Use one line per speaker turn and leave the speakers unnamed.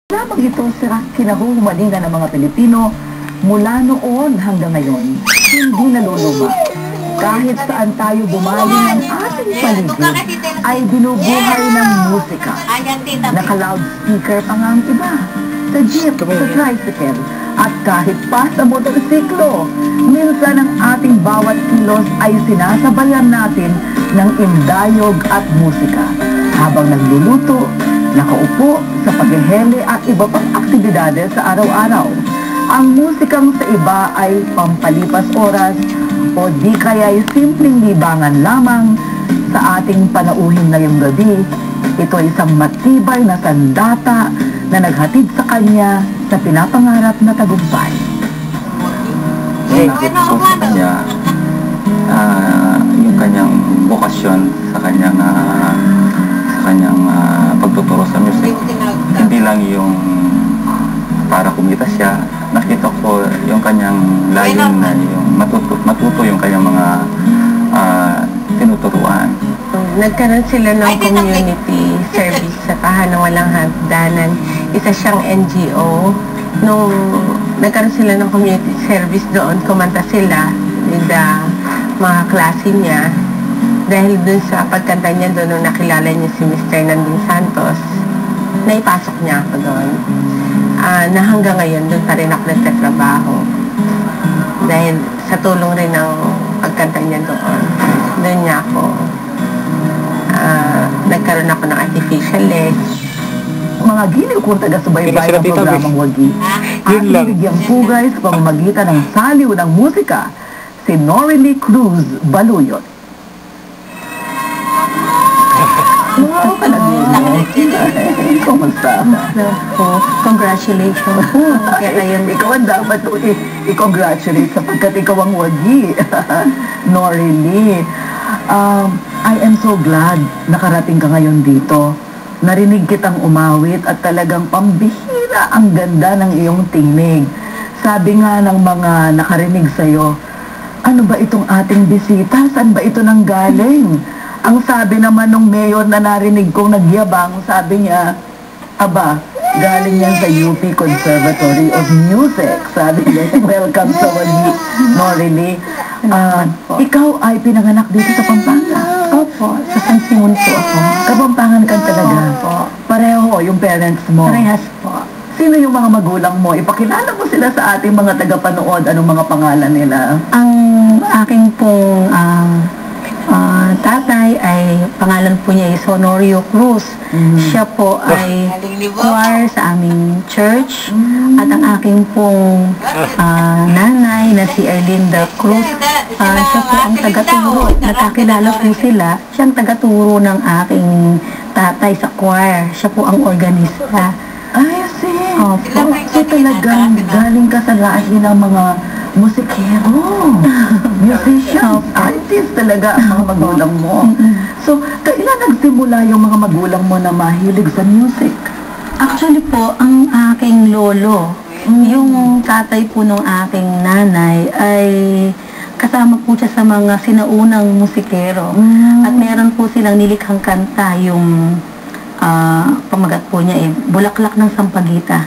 Lamang ito sa kinahuhumalingan ng mga Pilipino mula noon hanggang ngayon. Hindi naluluma. Kahit saan tayo bumaling ng ating paligid ay binubuhay ng musika. Naka-loudspeaker pa nga ang iba. Sa jeep, sa tricycle, at kahit pa sa motorsiklo. Minsan ang ating bawat kilos ay sinasabayan natin ng indayog at musika. Habang nagluluto, nakaupo sa paghihele at iba pang aktibidades sa araw-araw. Ang musikang sa iba ay pampalipas oras o di kaya'y simpleng libangan lamang. Sa ating panauhin ngayong gabi, ito ay isang matibay na sandata na naghatid sa kanya sa pinapangarap na tagumpay.
Higit po sa kanya yung kanyang bokasyon sa kanyang pagtuturo sa music. Hindi lang yung para kumita siya. Nakita ko yung kanyang layon na yung matuto yung kanyang mga tinuturuan.
Nagkaroon sila ng community service sa Tahanang Walang Hagdanan. Isa siyang NGO. Nung nagkaroon sila ng community service doon, kumanta sila with the mga klase niya. Dahil dun sa pagkanta niya doon, nung nakilala niya si Mr. Nanding Santos, naipasok niya ako doon. Na hanggang ngayon, doon pa rin ako nagtatrabaho. Dahil sa tulong rin ng pagkanta niya doon, doon niya ako, nagkaroon ako ng artificial leg.
Mga giliw kong taga-subaybay ng programang Wagi, at bibigyang pugay sa pamamagitan ng saliw ng musika, si Norily Cruz Baluyot. Wow, kumusta?
Congratulations.
Ikaw ang dapat i-congratulate sapagkat ikaw ang Wagi. Norily, I am so glad nakarating ka ngayon dito. Narinig kitang umawit at talagang pambihira ang ganda ng iyong tinig. Sabi nga ng mga nakarinig sa'yo, ano ba itong ating bisita? Saan ba ito nanggaling? Ang sabi naman ng mayor na narinig kong nagyabang, sabi niya, aba, galing yan sa UP Conservatory of Music. Sabi niya, welcome sa Wagi, Norily. Ikaw ay pinanganak dito sa Pampanga.
Opo, sa San Simon po ako.
Kapampangan ka talaga.
Opo.
Pareho yung parents mo.
Parehas po.
Sino yung mga magulang mo? Ipakilala mo sila sa ating mga tagapanood. Anong mga pangalan nila?
Ang aking pong tatay ay, pangalan po niya ay Honorio Cruz. Siya po ay choir sa aming church. At ang aking pong nanay na si Erlinda Cruz, siya po ang tagaturo. Nagkakilala po sila. Siya ang tagaturo ng aking tatay sa choir. Siya po ang organista.
Ay, see.
Opo.
So talagang galing ka sa lahi ng mga musikero, musicians, artists talaga ang mga magulang mo. So, kailan nagsimula yung mga magulang mo na mahilig sa music?
Actually po, ang aking lolo, yung tatay po ng aking nanay ay kasama po siya sa mga sinaunang musikero. At meron po silang nilikhang kanta, yung pamagat po niya Bulaklak ng Sampaguita.